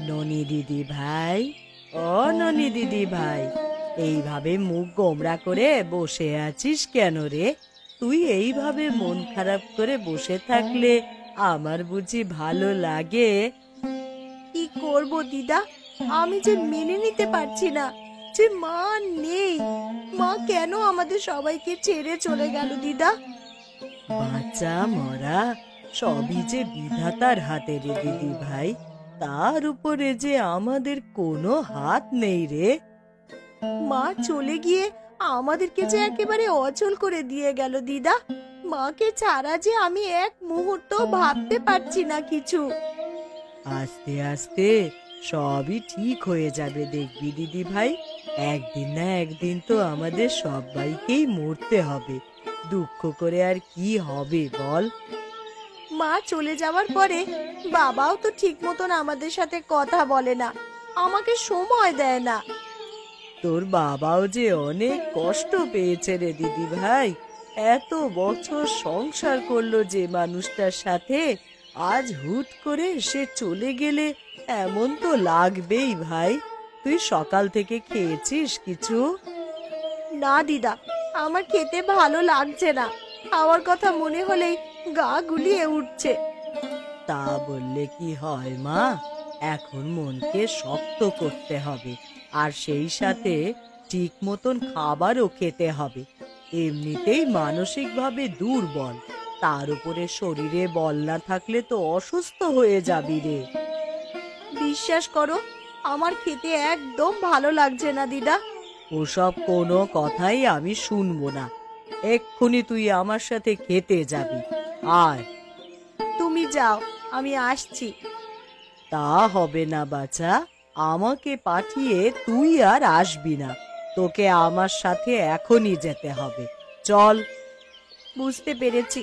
ননি দিদি ভাই, ও ননি দিদি ভাই, এইভাবে মুখ গোমড়া করে বসে আছিস কেন রে? তুই এইভাবে মন খারাপ করে বসে থাকলে আমার বুঝি ভালো লাগে? কি করব দিদা, আমি যে মেনে নিতে পারছি না যে মা নেই। মা কেন আমাদের সবাইকে ছেড়ে চলে গেল দিদা? বাঁচা মরা সবই যে বিধাতার হাতে রে দিদি ভাই, তার উপরে যে আমাদের কোনো হাত নেই রে। মা চলে গিয়ে আমাদেরকে যে একেবারে অচল করে দিয়ে গেল দিদা। মাকে ছাড়া যে আমি এক মুহূর্ত ভাবতে পারছি না কিছু। আস্তে আস্তে সবই ঠিক হয়ে যাবে দেখবি দিদি ভাই। একদিন না একদিন তো আমাদের সবাইকেই মরতে হবে, দুঃখ করে আর কি হবে বল? মা চলে যাওয়ার পরে বাবাও তো ঠিক মতন আমাদের সাথে কথা বলে না, আমাকে সময় দেয় না। তোর বাবাও যে অনেক কষ্ট পেয়েছে রে দিদি ভাই। এত বছর সংসার করলো যে মানুষটার সাথে, আজ হুট করে সে চলে গেলে এমন তো লাগবেই ভাই। তুই সকাল থেকে খেয়েছিস কিছু? না দিদা, আমার খেতে ভালো লাগছে না। খাওয়ার কথা মনে হলেই গা গুলিয়ে উঠছে। তা বললে কি হয় মা? এখন মনকে শক্ত করতে হবে, আর সেই সাথে ঠিক মতন খাবারও খেতে হবে। এমনিতেই মানসিকভাবে দুর্বল, তার উপরে শরীরে বল না থাকলে তো অসুস্থ হয়ে যাবি রে। বিশ্বাস করো, আমার খেতে একদম ভালো লাগছে না দিদা। ওসব কোনো কথাই আমি শুনবো না। এক্ষুনি তুই আমার সাথে খেতে যাবি, আয়। তুমি যাও, আমি আসছি। তা হবে না বাছা, আমাকে পাঠিয়ে তুই আর আসবি না। তোকে আমার সাথে এখনই যেতে হবে, চল। বুঝতে পেরেছি,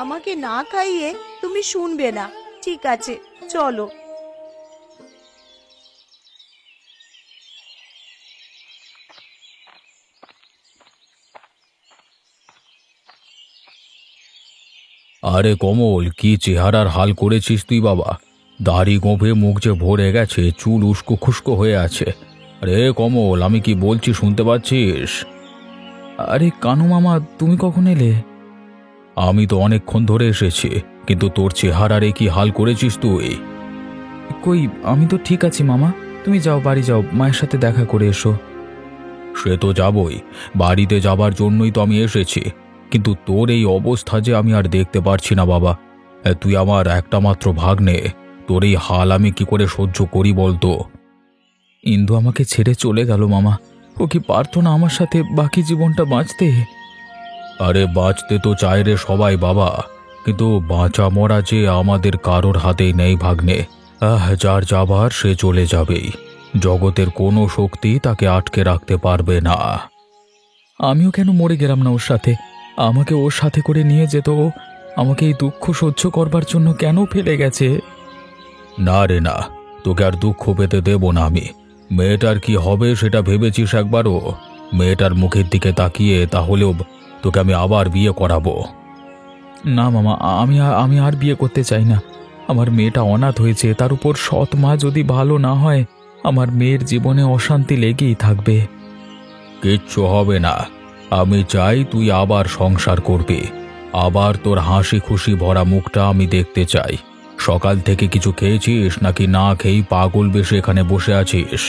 আমাকে না খাইয়ে তুমি শুনবে না। ঠিক আছে, চলো। আরে কমল, কি চেহারার হাল করেছিস তুই বাবা! দাড়ি গোঁফে মুখ যে ভরে গেছে, চুল উস্কো খুস্কো হয়ে আছে। আরে কমল, আমি কি বলছি শুনতে পাচ্ছিস? আরে কানু মামা, তুমি কখন এলে? আমি তো অনেকক্ষণ ধরে এসেছি, কিন্তু তোর চেহারার কি হাল করেছিস তুই! কই, আমি তো ঠিক আছি মামা। তুমি যাও, বাড়ি যাও, মায়ের সাথে দেখা করে এসো। সে তো যাবই, বাড়িতে যাবার জন্যই তো আমি এসেছি। কিন্তু তোর এই অবস্থা যে আমি আর দেখতে পারছি না বাবা। তুই আমার একটা মাত্র ভাগ্নে, তোর এই হাল আমি কি করে সহ্য করি বলতো? ইন্দু আমাকে ছেড়ে চলে গেল মামা। ও কি পারতো না আমার সাথে বাকি জীবনটা বাঁচতে? আরে বাঁচতে তো চায় রে সবাই বাবা, কিন্তু বাঁচা মরা যে আমাদের কারোর হাতেই নেই ভাগ্নে। যার যাবার সে চলে যাবেই, জগতের কোনো শক্তি তাকে আটকে রাখতে পারবে না। আমিও কেন মরে গেলাম না ওর সাথে? আমাকে ওর সাথে করে নিয়ে যেত ও। আমাকে এই দুঃখ সহ্য করবার জন্য কেন ফেলে গেছে? না রে না, তোকে আর দুঃখ পেতে দেব না আমি। মেয়েটার কি হবে সেটা ভেবেছিস একবারও? মেয়েটার মুখের দিকে তাকিয়ে তাহলেও তোকে আমি আবার বিয়ে করাবো। না মামা, আমি আর বিয়ে করতে চাই না। আমার মেয়েটা অনাথ হয়েছে, তার উপর সৎ মা যদি ভালো না হয়, আমার মেয়ের জীবনে অশান্তি লেগেই থাকবে। কিচ্ছু হবে না, আমি চাই তুই আবার সংসার করবি। আবার তোর হাসি খুশি ভরা মুখটা আমি দেখতে চাই। সকাল থেকে কিছু খেয়েছিস নাকি না খেয়েই পাগল বেশে এখানে বসে আছিস?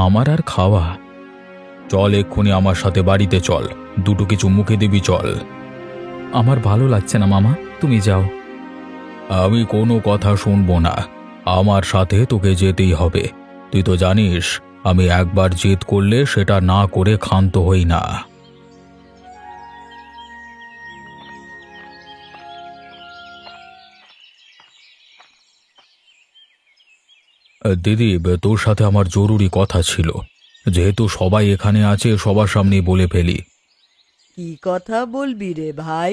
আমার আর খাওয়া। চল এক্ষুনি আমার সাথে বাড়িতে চল, দুটো কিছু মুখে দিবি চল। আমার ভালো লাগছে না মামা, তুমি যাও। আমি কোনো কথা শুনবো না, আমার সাথে তোকে যেতেই হবে। তুই তো জানিস আমি একবার জেদ করলে সেটা না করে ক্ষান্ত হই না। দিদি, তোর সাথে আমার জরুরি কথা ছিল। যেহেতু সবাই এখানে আছে, সবার সামনেই বলে ফেলি। কি কথা বলবি রে ভাই?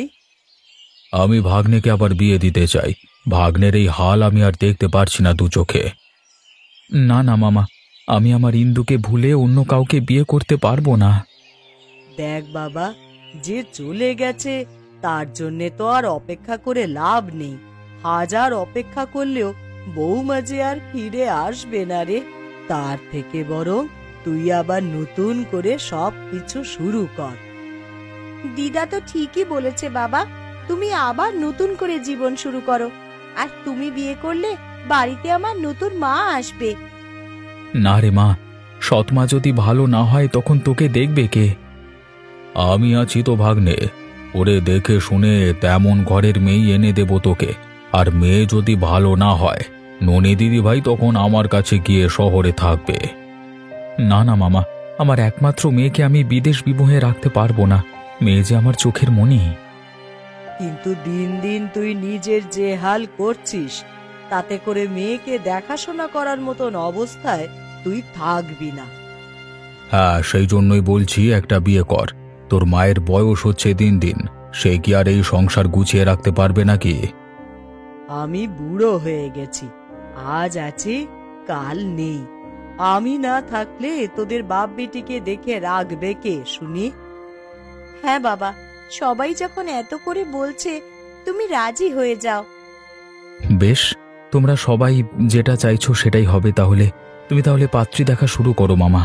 আমি ভাগ্নেকে আবার বিয়ে দিতে চাই। ভাগ্নের এই হাল আমি আর দেখতে পারছি না দু চোখে। না না মামা, আমি আমার ইন্দুকে ভুলে অন্য কাউকে বিয়ে করতে পারবো না। দেখ বাবা, যে চলে গেছে তার জন্যে তো আর অপেক্ষা করে লাভ নেই। হাজার অপেক্ষা করলেও বৌমা যে আর ফিরে আসবে না রে। তার থেকে বরং তুই আবার নতুন করে সবকিছু শুরু কর। দিদা তো ঠিকই বলেছে বাবা, তুমি আবার নতুন করে জীবন শুরু করো। আর তুমি বিয়ে করলে বাড়িতে আমার নতুন মা আসবে। না রে মা, সৎ মা যদি ভালো না হয় তখন তোকে দেখবে কে? আমি আছি তো ভাগ্নে, ওরে দেখে শুনে তেমন ঘরের মেয়ে এনে দেব তোকে। আর মেয়ে যদি ভালো না হয়, ননি দিদি ভাই তখন আমার কাছে গিয়ে শহরে থাকবে। না না মামা, আমার একমাত্র মেয়েকে আমি বিদেশ বিমুহে রাখতে পারবো না। মেয়ে যে আমার চোখের মণি। কিন্তু দিন দিন তুই নিজের যে হাল করছিস, তাতে করে মেয়েকে দেখাশোনা করার মতন অবস্থায় তুই থাকবি না। হ্যাঁ, সেই জন্যই বলছি একটা বিয়ে কর। তোর মায়ের বয়স হচ্ছে দিন দিন, সে কি আর এই সংসার গুছিয়ে রাখতে পারবে নাকি? আমি বুড়ো হয়ে গেছি, আজ আছি কাল নেই। আমি না থাকলে তোদের বাপ বেটিকে দেখে রাখবে কে শুনি? হ্যাঁ বাবা, সবাই যখন এত করে বলছে, তুমি রাজি হয়ে যাও। বেশ, তোমরা সবাই যেটা চাইছো সেটাই হবে। তুমি তাহলে পাত্রী দেখা শুরু করো মামা।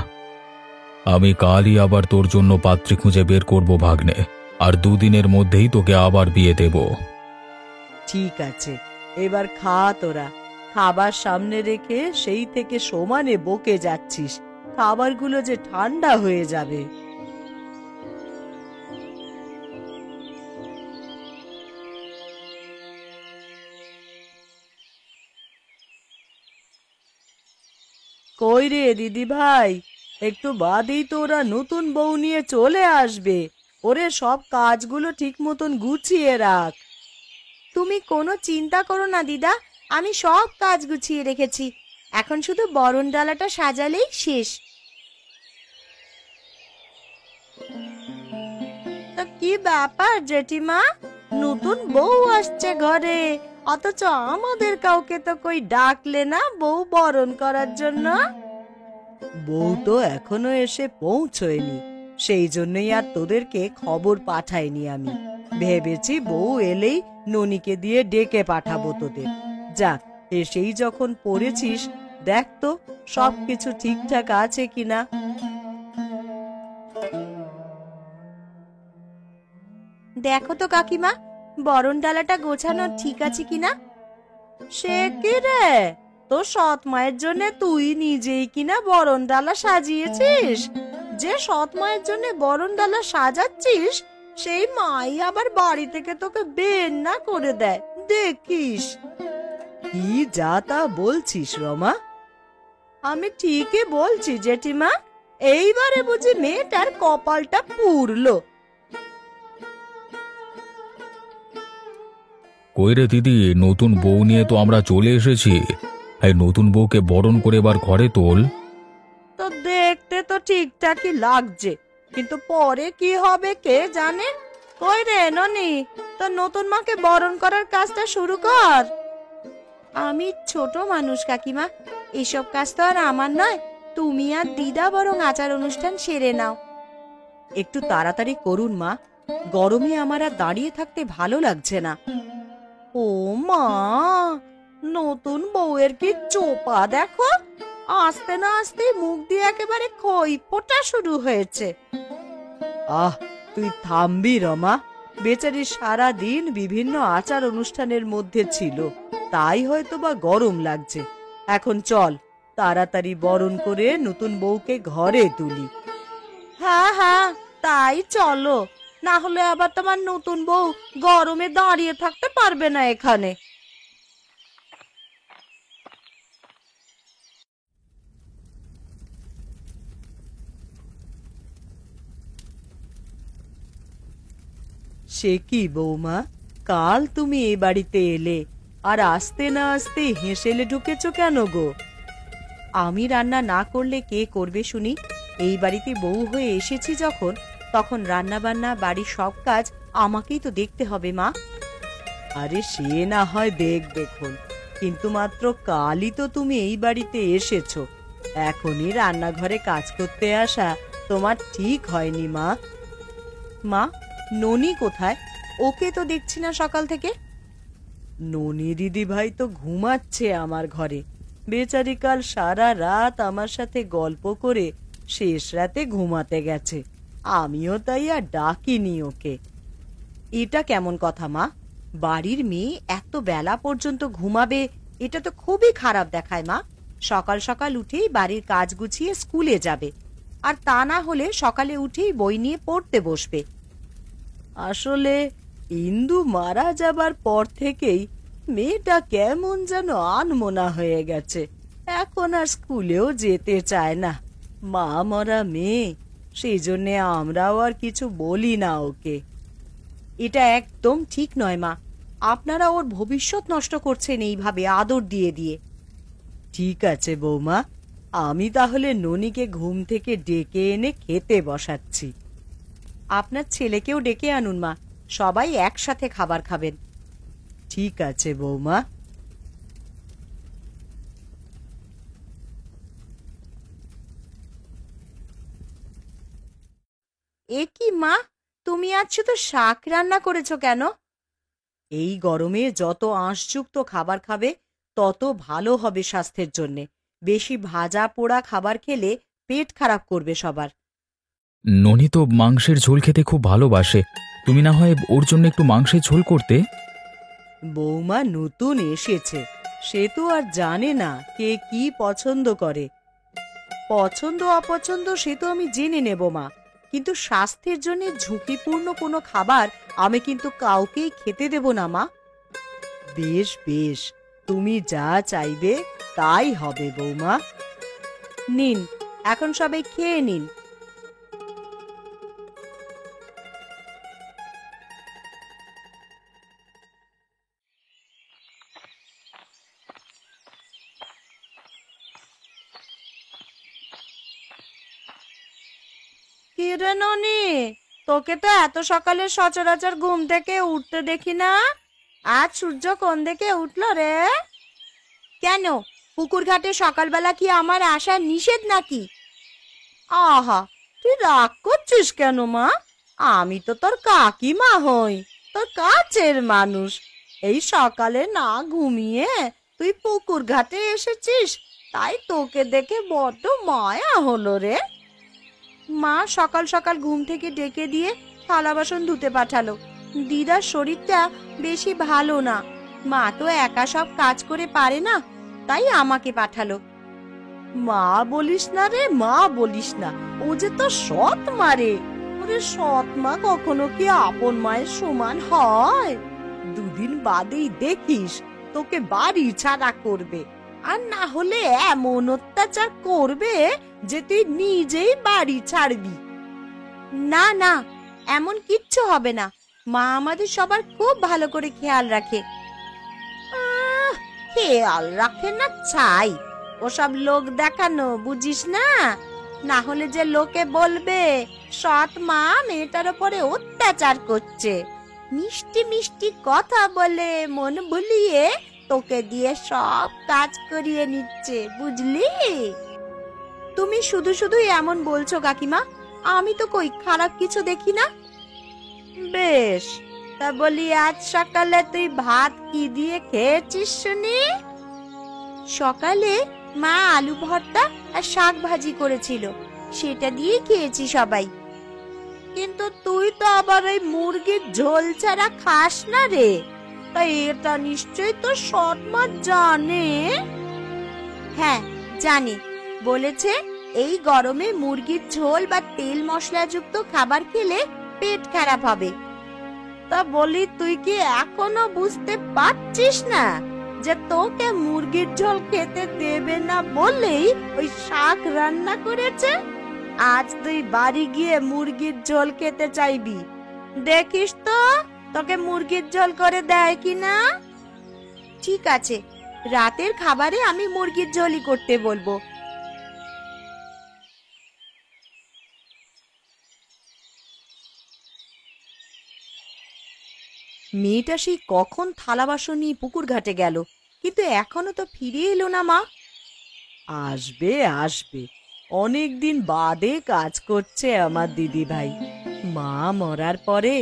আমি কালই আবার তোর জন্য পাত্রী খুঁজে বের করব ভাগ্নে, আর দুদিনের মধ্যেই তোকে আবার বিয়ে দেব। ঠিক আছে, এবার খা তোরা। খাবার সামনে রেখে সেই থেকে সমানে বকে যাচ্ছিস, খাবারগুলো যে ঠান্ডা হয়ে যাবে। কই রে দিদি ভাই, একটু বাদেই তো ওরা নতুন বউ নিয়ে চলে আসবে। ওরে সব কাজগুলো ঠিক মতন গুছিয়ে রাখ। তুমি কোনো চিন্তা করো না দিদা, আমি সব কাজ গুছিয়ে রেখেছি। এখন শুধু বরণ ডালাটা সাজালেই শেষ। তা কি ব্যাপার জেঠিমা, নতুন বউ আসছে ঘরে, অথচ আমাদের কাউকে তো কই ডাকলে না বউ বরণ করার জন্য? বউ তো এখনো এসে পৌঁছয়নি, সেই জন্যই আর তোদেরকে খবর পাঠাইনি। আমি ভেবেছি বউ এলেই ননিকে দিয়ে ডেকে পাঠাবো তোদের। যাক, এসেই যখন পড়েছিস, দেখ তো সবকিছু ঠিকঠাক আছে কিনা। দেখো তো কাকিমা, বরণ ডালাটা গোছানো ঠিক আছে কিনা? সে কি রে, তোর সৎ মায়ের জন্য তুই নিজেই কিনা বরণ ডালা সাজিয়েছিস? যে সৎ মায়ের জন্য বরণ ডালা সাজাচ্ছিস, সেই মাই আবার বাড়ি থেকে তোকে বের না করে দেয়, দেখিস। কি যা তা বলছিস রমা? আমি ঠিকই বলছি জেঠিমা, এইবারে বুঝি মেয়েটার কপালটা পুড়লো। কই রে দিদি, নতুন বউ নিয়ে তো আমরা চলে এসেছি। এই নতুন বউকে বরণ করে এবার ঘরে তোল। তো দেখতে তো ঠিকঠাকই লাগছে, কিন্তু পরে কি হবে কে জানে। কই রে ননি, তো নতুন মাকে বরণ করার কাজটা শুরু কর। আমি ছোট মানুষ কাকিমা, এসব কাজ তো আর আমার নয়। তুমি আর দিদা বরং আচার অনুষ্ঠান সেরে নাও। একটু তাড়াতাড়ি করুন মা, গরমে আমার আর দাঁড়িয়ে থাকতে ভালো লাগছে না। ও মা, নতুন বউয়ের কি চোপা দেখো, আস্তে না আস্তে মুখ দিয়ে একেবারে খই ফোটা শুরু হয়েছে। আহ, তুই থামবি রমা, বেচারি সারা দিন বিভিন্ন আচার অনুষ্ঠানের মধ্যে ছিল, তাই হয়তো বা গরম লাগছে। এখন চল তাড়াতাড়ি বরণ করে নতুন বউকে ঘরে তুলি। হ্যাঁ হ্যাঁ, তাই চলো, না হলে আবার তোমার নতুন বউ গরমে দাঁড়িয়ে থাকতে পারবে না এখানে। সে কি বৌমা, কাল তুমি এ বাড়িতে এলে, আর আসতে না আসতে হেসেলে ঢুকেছো কেন গো? আমি রান্না না করলে কে করবে শুনি? এই বাড়িতে বউ হয়ে এসেছি যখন, তখন রান্না বান্না বাড়ির সব কাজ আমাকেই তো দেখতে হবে মা। আরে সে না হয় দেখবেখন, কিন্তু মাত্র কালই তো তুমি এই বাড়িতে এসেছো। এখনই রান্নাঘরে কাজ করতে আসা তোমার ঠিক হয়নি মা। মা, ননি কোথায়? ওকে তো দেখছি না সকাল থেকে। ননি দিদি ভাই তো ঘুমাচ্ছে আমার ঘরে। বেচারি কাল সারা রাত আমার সাথে গল্প করে শেষ রাতে ঘুমাতে গেছে। আমিও তাই আর ডাকিনি ওকে। এটা কেমন কথা মা? বাড়ির মেয়ে এত বেলা পর্যন্ত ঘুমাবে, এটা তো খুবই খারাপ দেখায় মা। সকাল সকাল উঠেই বাড়ির কাজ গুছিয়ে স্কুলে যাবে, আর তা না হলে সকালে উঠেই বই নিয়ে পড়তে বসবে। আসলে ইন্দু মারা যাবার পর থেকেই মেয়েটা কেমন যেন আনমনা হয়ে গেছে। এখন আর স্কুলেও যেতে চায় না। মা মরা মেয়ে, সেই জন্যে আমরাও আর কিছু বলি না ওকে। এটা একদম ঠিক নয় মা। আপনারা ওর ভবিষ্যৎ নষ্ট করছেন এইভাবে আদর দিয়ে দিয়ে। ঠিক আছে বৌমা, আমি তাহলে ননিকে ঘুম থেকে ডেকে এনে খেতে বসাচ্ছি। আপনার ছেলেকেও ডেকে আনুন মা, সবাই একসাথে খাবার খাবেন। ঠিক আছে বৌমা। এ কি মা, তুমি আজ শুধু শাক রান্না করেছো কেন? এই গরমে যত আঁশযুক্ত খাবার খাবে তত ভালো হবে স্বাস্থ্যের জন্যে। বেশি ভাজা পোড়া খাবার খেলে পেট খারাপ করবে সবার। ননি তো মাংসের ঝোল খেতে খুব ভালোবাসে, তুমি না হয় ওর জন্য একটু মাংসের ঝোল করতে। বৌমা নতুন এসেছে, সে তো আর জানে না কে কি পছন্দ করে। পছন্দ অপছন্দ সে তো আমি জেনে নেব মা, কিন্তু স্বাস্থ্যের জন্য ঝুঁকিপূর্ণ কোনো খাবার আমি কিন্তু কাউকেই খেতে দেব না মা। বেশ বেশ, তুমি যা চাইবে তাই হবে বৌমা। নিন, এখন সবাই খেয়ে নিন। কি রে ননি, তোকে তো এত সকালে সচরাচর ঘুম থেকে উঠতে দেখি না। আজ সূর্য কোন দিকে উঠলো রে? কেন, পুকুর ঘাটে সকালবেলা কি আমার আসা নিষেধ নাকি? আহা, তুই রাগ করছিস কেন মা? আমি তো তোর কাকিমা হই, তোর কাছের মানুষ। এই সকালে না ঘুমিয়ে তুই পুকুর ঘাটে এসেছিস, তাই তোকে দেখে বড্ড মায়া হলো রে। মা সকাল সকাল ঘুম থেকে ডেকে দিয়ে থালা বাসন ধুতে পাঠালো। দিদার শরীরটা বেশি ভালো না, মা তো একা সব কাজ করে পারে না, তাই আমাকে পাঠালো। মা বলিস না রে, মা বলিস না, ও যে তো সৎ মা রে। ওরে সৎ মা কখনো কি আপন মায়ের সমান হয়? দুদিন বাদেই দেখিস তোকে বাড়ি ছাড়া করবে, আর না হলে এমন অত্যাচার করবে যে তুই নিজেই বাড়ি ছাড়বি। না না, এমন কিচ্ছু হবে না, মা আমাদের সবার খুব ভালো করে খেয়াল রাখে। খেয়াল রাখে না ছাই, ওসব লোক দেখানো, বুঝিস না? না হলে যে লোকে বলবে সৎ মা মেয়েটার উপরে অত্যাচার করছে। মিষ্টি মিষ্টি কথা বলে মন ভুলিয়ে তোকে দিয়ে সব কাজ করিয়ে নিচ্ছে, বুঝলি? তুমি শুধু শুধু এমন বলছো কাকিমা, আমি তো কই খারাপ কিছু দেখি না। বেশ, তা বলি আজ সকালে তুই ভাত কি দিয়ে খেয়েছিস শুনি? সকালে মা আলু ভর্তা আর শাক ভাজি করেছিল, সেটা দিয়ে খেয়েছি সবাই। কিন্তু তুই তো আবার ওই মুরগির ঝোল ছাড়া খাস না রে, তাই এটা নিশ্চয়ই তো সৎ মা জানে। হ্যাঁ জানি, বলেছে এই গরমে মুরগির ঝোল বা তেল মশলাযুক্ত খাবার খেলে পেট খারাপ হবে। তা বলি তুই কি এখনো বুঝতে পারছিস না যে তোকে মুরগির ঝোল খেতে দেবে না বলেই ওই শাক রান্না করেছে? আজ তুই বাড়ি গিয়ে মুরগির ঝোল খেতে চাইবি, দেখিস তো তোকে মুরগির ঝোল করে দেয় কিনা। ঠিক আছে, রাতের খাবারে আমি মুরগির ঝোলই করতে বলবো। মেয়েটা সেই কখন থালা বাসন নিয়ে পুকুর ঘাটে গেল, কিন্তু এখনো তো ফিরে এলো না মা। আসবে আসবে, অনেকদিন বাদে কাজ করছে আমার দিদি ভাই। মা মরার পরে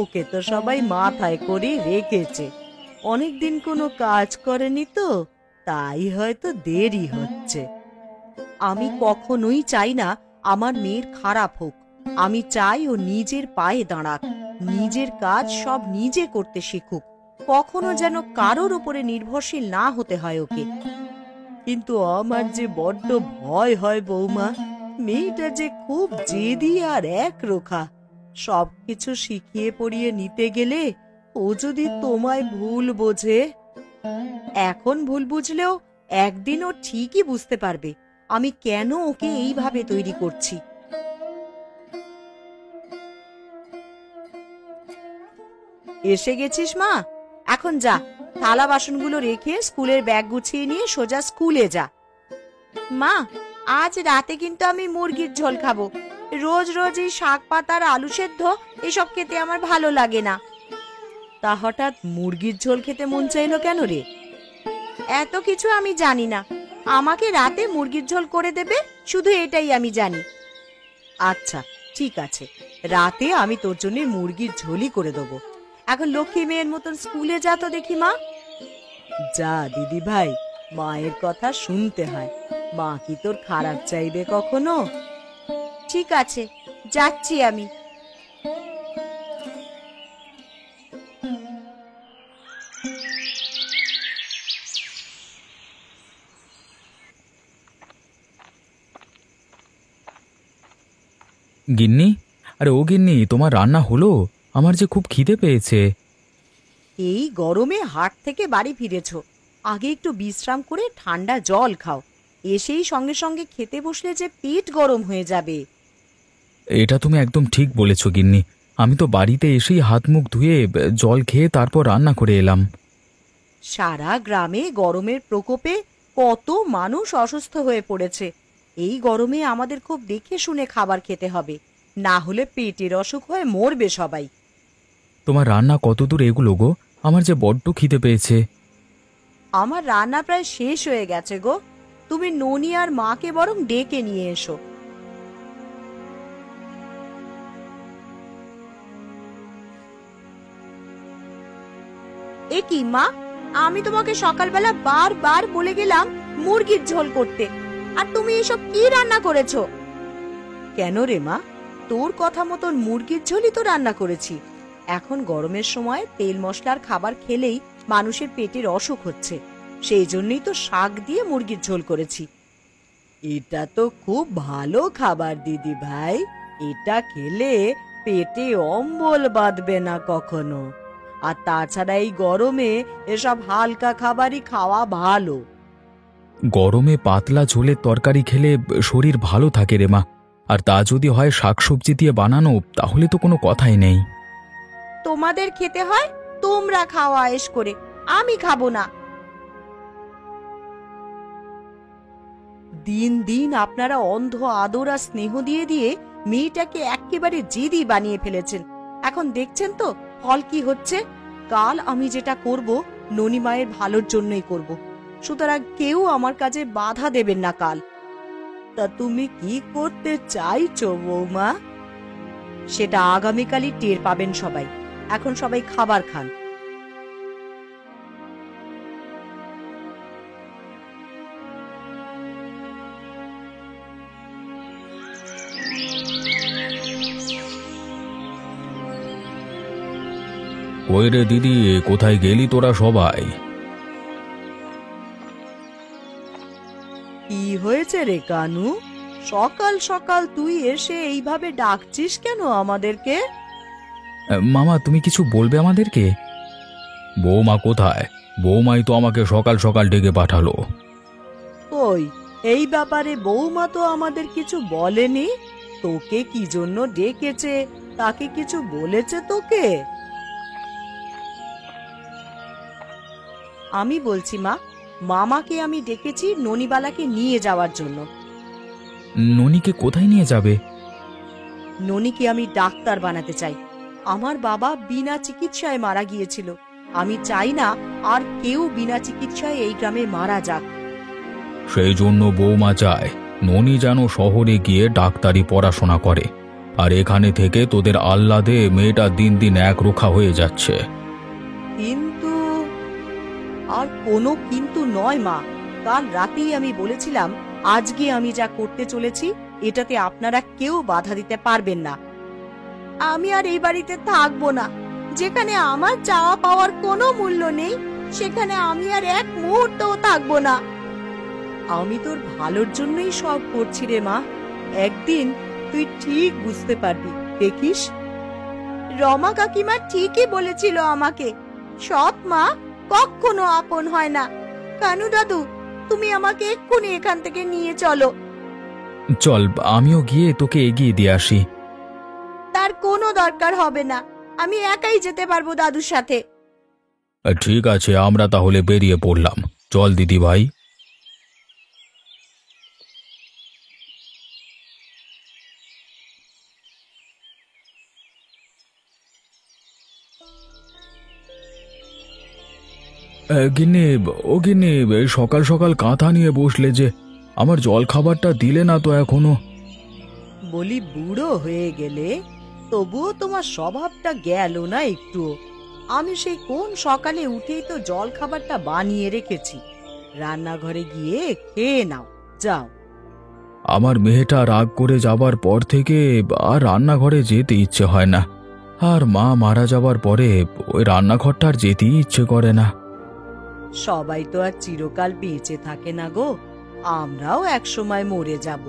ওকে তো সবাই মাথায় করে রেখেছে, অনেকদিন কোনো কাজ করেনি তো, তাই হয়তো দেরি হচ্ছে। আমি কখনোই চাই না আমার মেয়ের খারাপ হোক। আমি চাই ও নিজের পায়ে দাঁড়াক, নিজের কাজ সব নিজে করতে শিখুক, কখনো যেন কারোর উপরে নির্ভরশীল না হতে হয় ওকে। কিন্তু আমার যে বড্ড ভয় হয় বৌমা, মেয়েটা যে খুব জেদি আর একরোখা। সবকিছু শিখিয়ে পড়িয়ে নিতে গেলে ও যদি তোমায় ভুল বোঝে। এখন ভুল বুঝলেও একদিন ও ঠিকই বুঝতে পারবে আমি কেন ওকে এইভাবে তৈরি করছি। এসে গেছিস মা? এখন যা, থালা বাসনগুলো রেখে স্কুলের ব্যাগ গুছিয়ে নিয়ে সোজা স্কুলে যা। মা, আজ রাতে কিন্তু আমি মুরগির ঝোল খাবো। রোজ রোজ এই শাক পাতার আলু সেদ্ধ এসব খেতে আমার ভালো লাগে না। তা হঠাৎ মুরগির ঝোল খেতে মন চাইলো কেন রে? এত কিছু আমি জানি না, আমাকে রাতে মুরগির ঝোল করে দেবে, শুধু এটাই আমি জানি। আচ্ছা ঠিক আছে, রাতে আমি তোর জন্য মুরগির ঝোলই করে দেবো। এখন লক্ষ্মী মেয়ের মতন স্কুলে যা তো দেখি মা। যা দিদি ভাই, মায়ের কথা শুনতে হয়। মা কি তোর খারাপ চাইবে কখনো? ঠিক আছে, যাচ্ছি আমি। গিন্নি, আরে ও গিন্নি, তোমার রান্না হলো? আমার যে খুব খিদে পেয়েছে। এই গরমে হাট থেকে বাড়ি ফিরেছ, আগে একটু বিশ্রাম করে ঠান্ডা জল খাও। এসেই সঙ্গে সঙ্গে খেতে বসলে যে পেট গরম হয়ে যাবে। এটা তুমি একদম ঠিক বলেছ গিন্নি। আমি তো বাড়িতে এসেই হাত মুখ ধুয়ে জল খেয়ে তারপর রান্না করে এলাম। সারা গ্রামে গরমের প্রকোপে কত মানুষ অসুস্থ হয়ে পড়েছে। এই গরমে আমাদের খুব দেখে শুনে খাবার খেতে হবে, না হলে পেটের অসুখ হয়ে মরবে সবাই। তোমার রান্না কতদূর এগুলো গো? আমার যে বড্ড খিদে পেয়েছে। আমার রান্না প্রায় শেষ হয়ে গেছে গো। তুমি ননি আর মাকে বরং ডেকে নিয়ে এসো। এ কি মা, আমি তোমাকে সকালবেলা বারবার বলে গেলাম মুরগির ঝোল করতে, আর তুমি এসব কি রান্না করেছো? কেন রে মা, তোর কথা মতন মুরগির ঝোলই তো রান্না করেছি। এখন গরমের সময় তেল মশলার খাবার খেলেই মানুষের পেটের অসুখ হচ্ছে, সেই জন্যই তো শাক দিয়ে মুরগির ঝোল করেছি। এটা তো খুব ভালো খাবার দিদি ভাই, এটা খেলে পেটে অম্বল বাঁধবে না কখনো। আর তাছাড়া এই গরমে এসব হালকা খাবারই খাওয়া ভালো। গরমে পাতলা ঝোলের তরকারি খেলে শরীর ভালো থাকে রে মা। আর তা যদি হয় শাকসবজি দিয়ে বানানো, তাহলে তো কোনো কথাই নেই। তোমাদের খেতে হয়, তোমরা খাওয়া আয়েশ করে, আমি খাবো না। দিন দিন আপনারা অন্ধ আদর আর স্নেহ দিয়ে দিয়ে মেয়েটাকে একেবারে জেদি বানিয়ে ফেলেছেন। এখন দেখছেন তো ফল কি হচ্ছে। কাল আমি যেটা করব ননি মায়ের ভালোর জন্যই করব, সুতরাং কেউ আমার কাজে বাধা দেবেন না কাল। তা তুমি কি করতে চাইছো বৌমা? সেটা আগামীকালই টের পাবেন সবাই। এখন সবাই খাবার খান। ওই রে দিদি, কোথায় গেলি তোরা সবাই? কি হয়েছে রে কানু, সকাল সকাল তুই এসে এইভাবে ডাকছিস কেন আমাদেরকে? মামা, তুমি কিছু বলবে আমাদেরকে? বৌমা কোথায়? বৌমাই তো আমাকে সকাল সকাল ডেকে পাঠালো। কই, এই ব্যাপারে বৌমা তো আমাদের কিছু বলেনি। তোকে কি জন্য ডেকেছে, তাকে কিছু বলেছে তোকে? আমি বলছি মা, মামাকে আমি ডেকেছি ননিবালাকে নিয়ে যাওয়ার জন্য। ননিকে কোথায় নিয়ে যাবে? ননিকে আমি ডাক্তার বানাতে চাই। আমার বাবা বিনা চিকিৎসায় মারা গিয়েছিল, আমি চাই না আর কেউ বিনা চিকিৎসায় এই গ্রামে মারা যাক। সেই জন্য বৌমা চায় ননি যেন শহরে গিয়ে ডাক্তারি পড়াশোনা করে, আর এখানে থেকে তোদের আহ্লাদে মেয়েটা দিন দিন একরোখা হয়ে যাচ্ছে। কিন্তু আর কোনো কিন্তু নয় মা, কাল রাতেই আমি বলেছিলাম আজকে আমি যা করতে চলেছি এটাতে আপনারা কেউ বাধা দিতে পারবেন না। আমি আর এই বাড়িতে থাকবো না। যেখানে আমার চাওয়া পাওয়ার কোনো মূল্য নেই সেখানে আমি আর এক মুহূর্তও থাকবো না। আমি তোর ভালোর জন্যই সব করছি রে মা, একদিন তুই ঠিক বুঝতে পারবি, দেখিস। রমা কাকিমা ঠিকই বলেছিল আমাকে, সৎ মা কখনো আপন হয় না। কানু দাদু, তুমি আমাকে এক্ষুনি এখান থেকে নিয়ে চলো। চল, আমিও গিয়ে তোকে এগিয়ে দিয়ে আসি। তার কোনো দরকার হবে না, আমি একাই যেতে পারবো দাদুর সাথে। ঠিক আছে, আমরা তাহলে বেরিয়ে পড়লাম। চল দিদি ভাই। গিন্নি, ও গিন্নি, সকাল সকাল কাঁথা নিয়ে বসলে যে, আমার জল খাবারটা দিলে না তো এখনো। বলি বুড়ো হয়ে গেলে তবুও তোমার স্বভাবটা গেল না একটু। আমি সেই কোন সকালে উঠেই তো জল খাবারটা বানিয়ে রেখেছি, রান্নাঘরে গিয়ে খেয়ে নাও, যাও। আমার মেয়েটা রাগ করে যাবার পর থেকে আর রান্নাঘরে যেতে ইচ্ছে হয় না, আর মা মারা যাবার পরে ওই রান্নাঘরটা আর যেতেই ইচ্ছে করে না। সবাই তো আর চিরকাল বেঁচে থাকে না গো, আমরাও একসময় মরে যাব।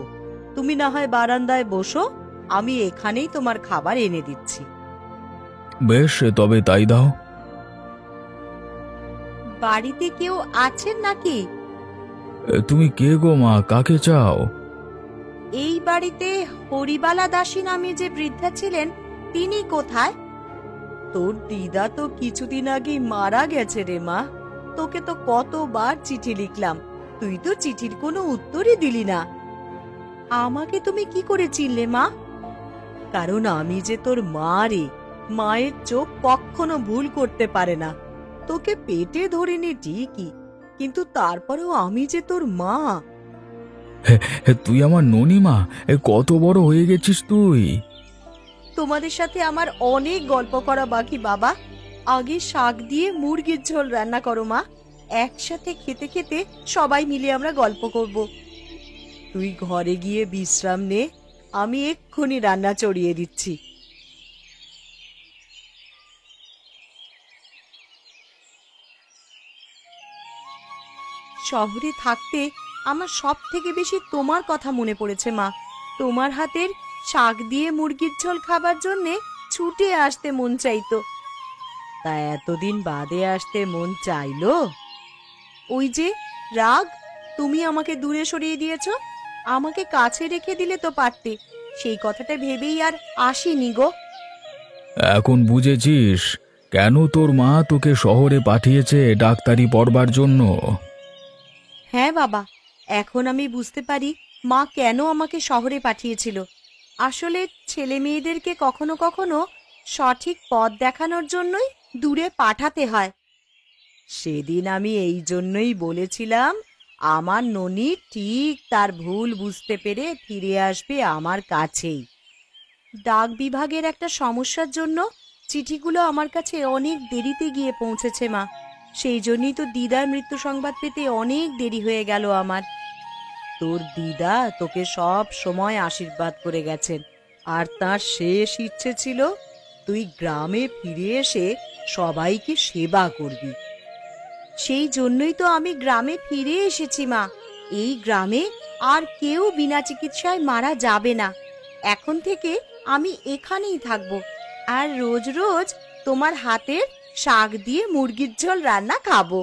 তুমি না হয় বারান্দায় বসো, আমি এখানেই তোমার খাবার এনে দিচ্ছি। বেশ, তবে তাই দাও। বাড়িতে কেউ আছেন নাকি? তুমি কে গো মা, কাকে চাও? এই বাড়িতে হরিবালা দাসী নামে যে বৃদ্ধা ছিলেন তিনি কোথায়? তোর দিদা তো কিছুদিন আগেই মারা গেছে রে মা। তোকে তো কতবার চিঠি লিখলাম, তুই তো চিঠির কোনো উত্তরই দিলি না। আমাকে তুমি কি করে চিনলে মা? কারণ আমি যে তোর মা রে, মায়ের চোখ কখনো ভুল করতে পারে না। তোকে পেটে ধরিনি ঠিকই, কিন্তু তারপরেও আমি যে তোর মা। তুই আমার ননিমা, কত বড় হয়ে গেছিস তুই। তোমাদের সাথে আমার অনেক গল্প করা বাকি বাবা। আগে শাক দিয়ে মুরগির ঝোল রান্না করো মা, একসাথে খেতে খেতে সবাই মিলে আমরা গল্প করব। তুই ঘরে গিয়ে বিশ্রাম নে, আমি এক্ষুনি রান্না চড়িয়ে দিচ্ছি। শহরে থাকতে আমার সব থেকে বেশি তোমার কথা মনে পড়েছে মা। তোমার হাতের শাক দিয়ে মুরগির ঝোল খাবার জন্যে ছুটে আসতে মন চাইতো। তা এতদিন বাদে আসতে মন চাইলো? ওই যে রাগ, তুমি আমাকে দূরে সরিয়ে দিয়েছো, আমাকে কাছে রেখে দিলে তো পারতে। সেই কথাটা ভেবেই আর আসিনি গো। এখন বুঝেছিস কেন তোর মা তোকে শহরে পাঠিয়েছে ডাক্তারি পড়বার জন্য? হ্যাঁ বাবা, এখন আমি বুঝতে পারি মা কেন আমাকে শহরে পাঠিয়েছিল। আসলে ছেলে মেয়েদেরকে কখনো কখনো সঠিক পথ দেখানোর জন্যই দূরে পাঠাতে হয়। সেদিন আমি এই জন্যই বলেছিলাম আমার ননি ঠিক তার ভুল বুঝতে পেরে ফিরে আসবে আমার কাছেই। ডাক বিভাগের একটা সমস্যার জন্য চিঠিগুলো আমার কাছে অনেক দেরিতে গিয়ে পৌঁছেছে মা। সেই জন্যই তো দিদার মৃত্যু সংবাদ পেতে অনেক দেরি হয়ে গেল আমার। তোর দিদা তোকে সব সময় আশীর্বাদ করে গেছেন, আর তার শেষ ইচ্ছে ছিল তুই গ্রামে ফিরে এসে সবাইকে সেবা করবি। সেই জন্যই তো আমি গ্রামে ফিরে এসেছি মা। এই গ্রামে আর কেউ বিনা চিকিৎসায় মারা যাবে না। এখন থেকে আমি এখানেই থাকবো, আর রোজ রোজ তোমার হাতের শাক দিয়ে মুরগির ঝোল রান্না খাবো।